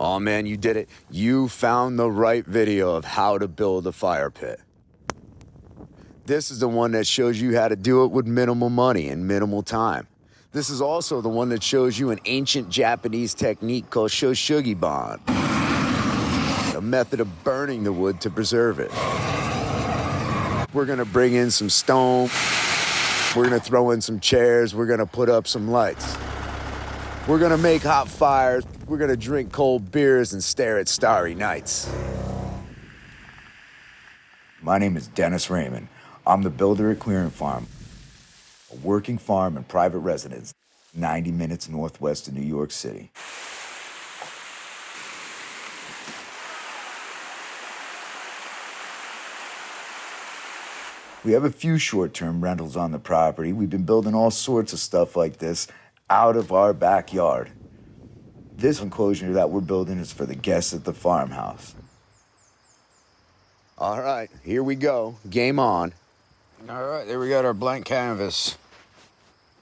Oh man, you did it. You found the right video of how to build a fire pit. This is the one that shows you how to do it with minimal money and minimal time. This is also the one that shows you an ancient Japanese technique called Shoshugibon, a method of burning the wood to preserve it. We're gonna bring in some stone. We're gonna throw in some chairs. We're gonna put up some lights. We're gonna make hot fires. We're gonna drink cold beers and stare at starry nights. My name is Dennis Raymond. I'm the builder at Clearing Farm, a working farm and private residence 90 minutes northwest of New York City. We have a few short-term rentals on the property. We've been building all sorts of stuff like this out of our backyard. This enclosure that we're building is for the guests at the farmhouse. All right, here we go. Game on. All right, there we got our blank canvas.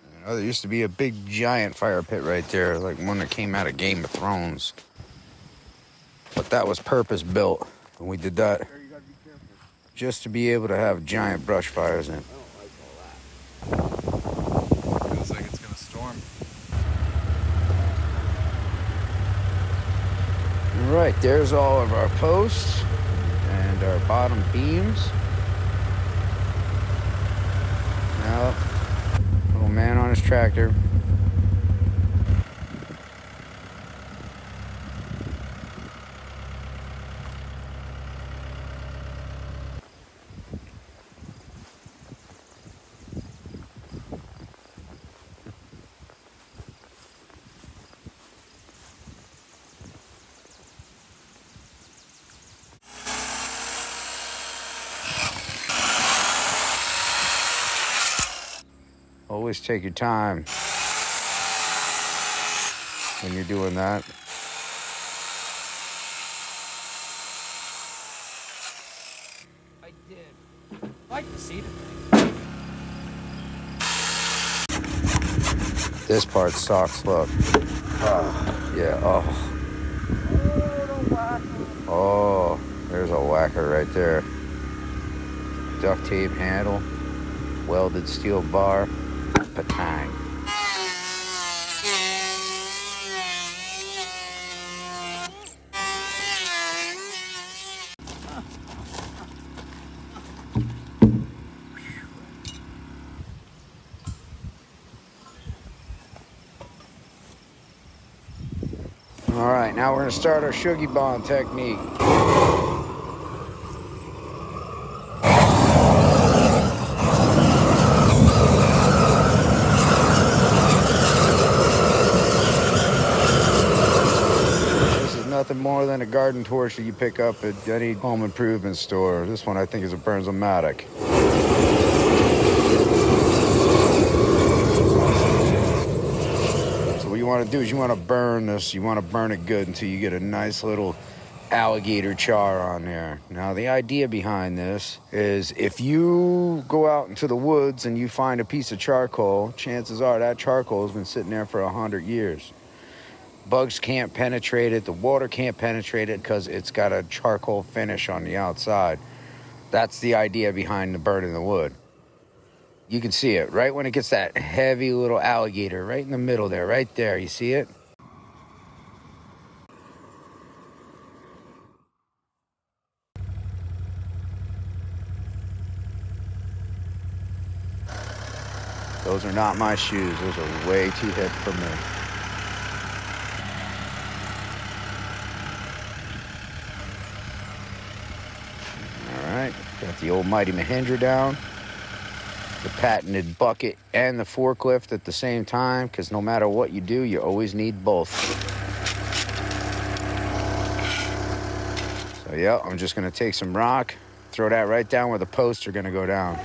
You know, there used to be a big giant fire pit right there, like one that came out of Game of Thrones. But that was purpose built, and we did that just to be able to have giant brush fires in. I don't like all that. Feels like it's gonna storm. All right, there's all of our posts and our bottom beams. Now, little man on his tractor. Always take your time when you're doing that. I did. I like to see the thing. This part sucks, look. Yeah, oh, there's a whacker right there. Duct tape handle, welded steel bar. Patang. All right, now we're gonna start our Shoshugibon technique. Nothing more than a garden torch that you pick up at any home improvement store. This one I think is a Burns-O-Matic. So what you want to do is you want to burn this. You want to burn it good until you get a nice little alligator char on there. Now the idea behind this is if you go out into the woods and you find a piece of charcoal, chances are that charcoal has been sitting there for 100 years. Bugs can't penetrate it, the water can't penetrate it because it's got a charcoal finish on the outside. That's the idea behind the burning the wood. You can see it right when it gets that heavy little alligator right in the middle there, right there. You see it? Those are not my shoes. Those are way too hip for me. Got the old Mighty Mahindra down, the patented bucket and the forklift at the same time, because no matter what you do, you always need both. So yeah, I'm just gonna take some rock, throw that right down where the posts are gonna go down.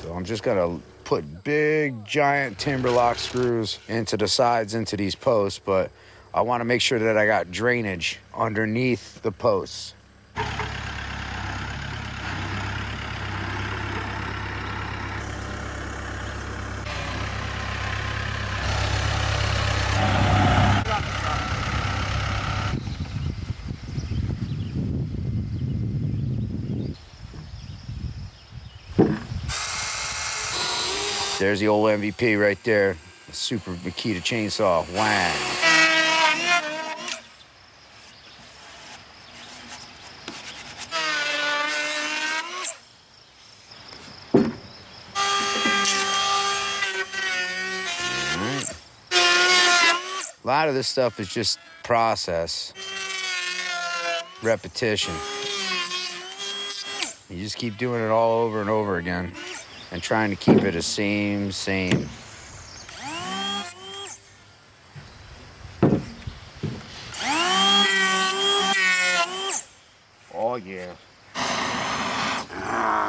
So I'm just gonna put big, giant timber lock screws into the sides, into these posts, but I wanna make sure that I got drainage underneath the posts. There's the old MVP right there. The Super Makita chainsaw. Whang. A lot of this stuff is just process, repetition. You just keep doing it all over and over again and trying to keep it the same. Oh, yeah.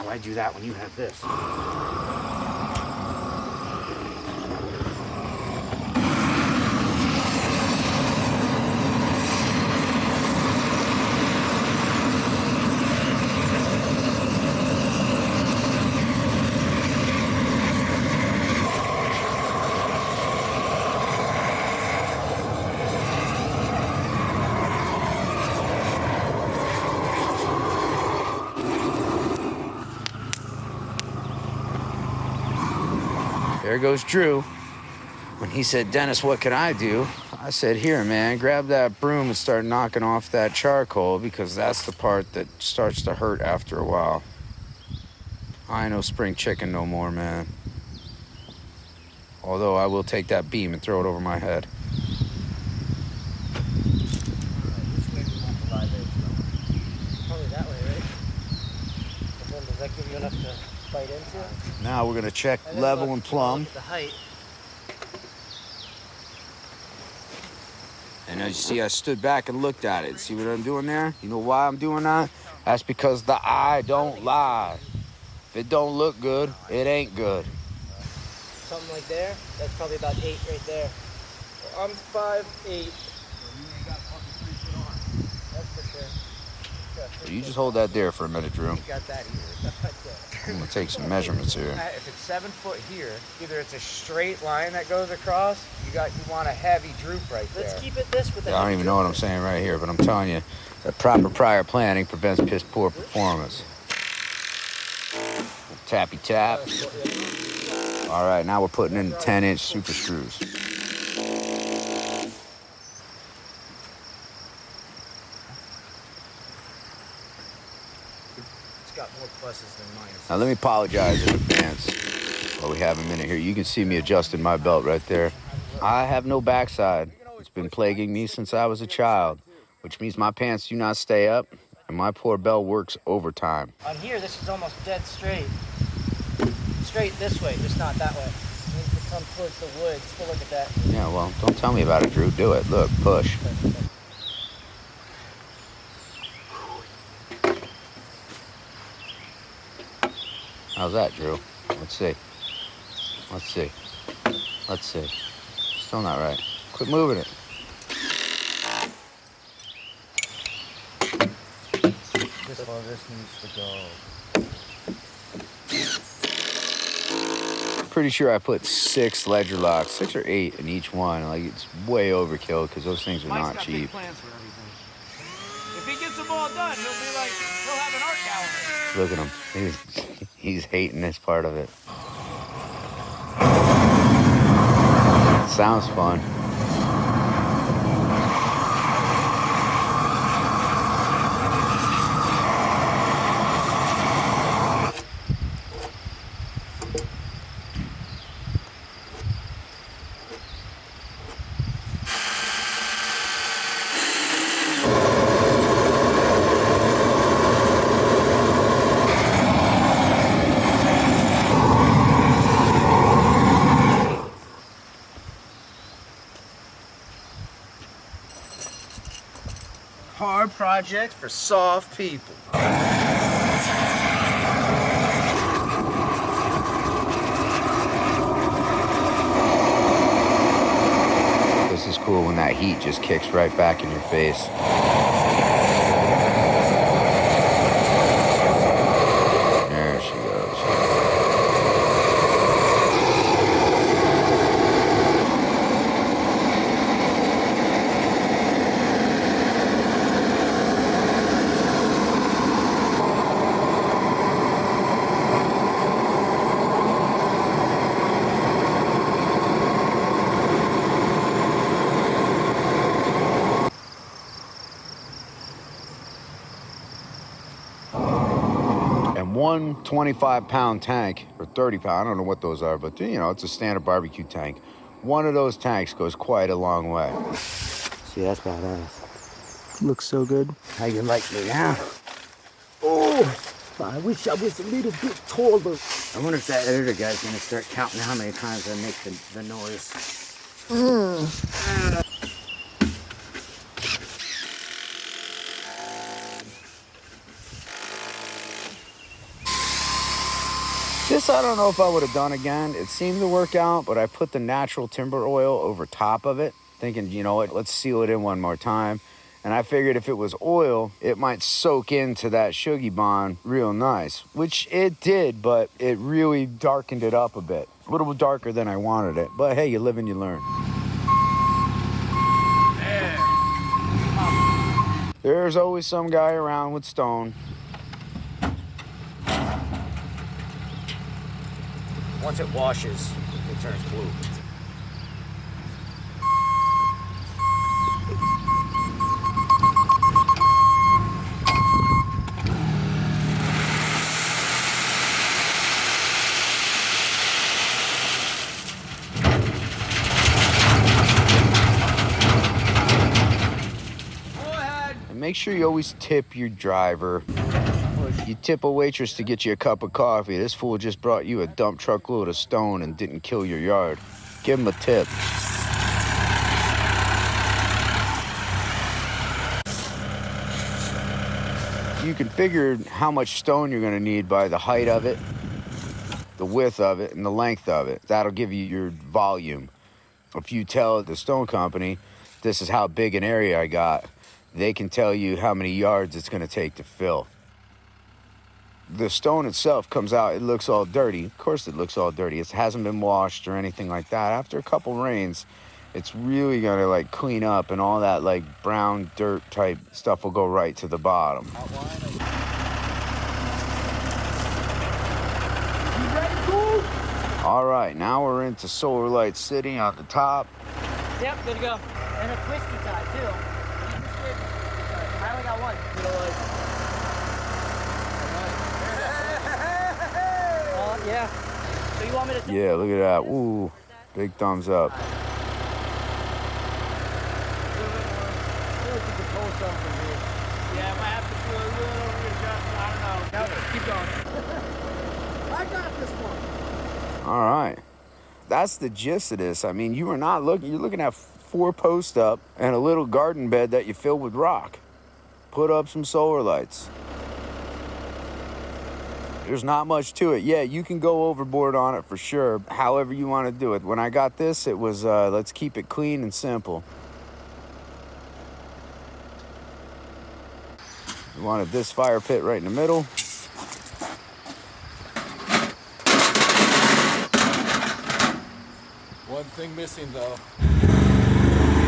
Why do that when you have this? There goes Drew. When he said, Dennis, what can I do? I said, here, man, grab that broom and start knocking off that charcoal because that's the part that starts to hurt after a while. I ain't no spring chicken no more, man. Although I will take that beam and throw it over my head. Which way do you want the live edge? Probably that way, right? But then does that give you enough to bite into? Now we're gonna check level and plumb. The height. And as you see, I stood back and looked at it. See what I'm doing there? You know why I'm doing that? That's because the eye don't lie. If it don't look good, it ain't good. Something like there. That's probably about 8 right there. Well, I'm 5'8". You ain't got fucking 3 foot on. That's for sure. You just hold that there for a minute, Drew. You got that here. That's right there. I'm gonna take some measurements here. If it's 7 foot here, either it's a straight line that goes across. You want a heavy droop right there. Let's keep it this with. I don't even know what I'm saying right here, but I'm telling you that proper prior planning prevents piss poor performance. Tappy tap. All right, now we're putting in 10-inch super screws. Got more pluses than minuses. Now let me apologize in advance while we have a minute here. You can see me adjusting my belt right there. I have no backside. It's been plaguing me since I was a child, which means my pants do not stay up and my poor belt works overtime. On here, this is almost dead straight. Straight this way, just not that way. It needs to come towards the woods. Go look at that. Yeah, well, don't tell me about it, Drew. Do it. Look, push. How's that, Drew? Let's see. Let's see. Let's see. Still not right. Quit moving it. This needs to go. Pretty sure I put 6 ledger locks, 6 or 8 in each one. Like, it's way overkill because those things are not cheap. Big plans for everything. If he gets them all done, he'll have an art gallery. Look at him. He's hating this part of it. Sounds fun. Hard project for soft people. This is cool when that heat just kicks right back in your face. There she goes. one 25-pound tank, or 30-pound, I don't know what those are, but you know, it's a standard barbecue tank. One of those tanks goes quite a long way. See, that's badass. Looks so good. How you like me now? Oh, I wish I was a little bit taller. I wonder if that editor guy's gonna start counting how many times I make the noise. This I don't know if I would have done again. It seemed to work out, but I put the natural timber oil over top of it, thinking, you know what, let's seal it in one more time. And I figured if it was oil, it might soak into that Shoshugibon real nice, which it did, but it really darkened it up a bit. A little bit darker than I wanted it. But hey, you live and you learn. There's always some guy around with stone. Once it washes, it turns blue. And make sure you always tip your driver. You tip a waitress to get you a cup of coffee. This fool just brought you a dump truck load of stone and didn't kill your yard. Give him a tip. You can figure how much stone you're gonna need by the height of it, the width of it, and the length of it. That'll give you your volume. If you tell the stone company, this is how big an area I got, they can tell you how many yards it's gonna take to fill. The stone itself comes out, it looks all dirty. Of course it looks all dirty. It hasn't been washed or anything like that. After a couple rains, it's really gonna like clean up, and all that like brown dirt type stuff will go right to the bottom. All right, now we're into Solar Light City on the top. Yep, good to go. And a twisty tie too. I only got one. Yeah. So you want me to? Yeah, look at that. Ooh, big thumbs up. I feel like you could pull something here. Yeah, I might have to do a little readjustment. I don't know. No, keep going. I got this one. All right. That's the gist of this. I mean, you are not looking, you're looking at 4 posts up and a little garden bed that you fill with rock. Put up some solar lights. There's not much to it. Yeah, you can go overboard on it for sure, however you want to do it. When I got this, it was, let's keep it clean and simple. We wanted this fire pit right in the middle. One thing missing though.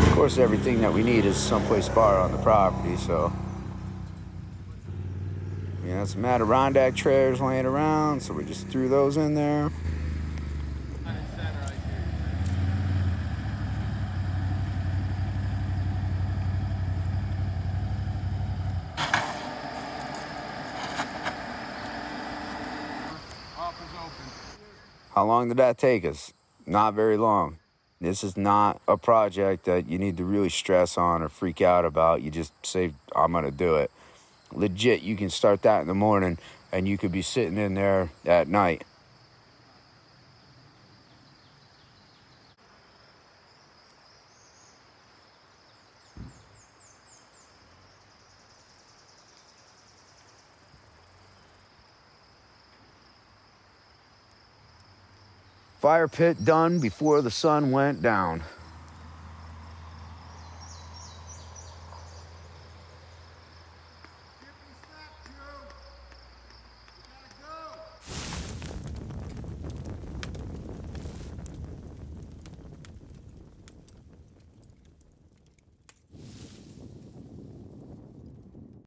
Of course, everything that we need is someplace far on the property, so. Yeah, some Adirondack trailers laying around, so we just threw those in there. How long did that take us? Not very long. This is not a project that you need to really stress on or freak out about. You just say, I'm gonna do it. Legit, you can start that in the morning and you could be sitting in there at night. Fire pit done before the sun went down.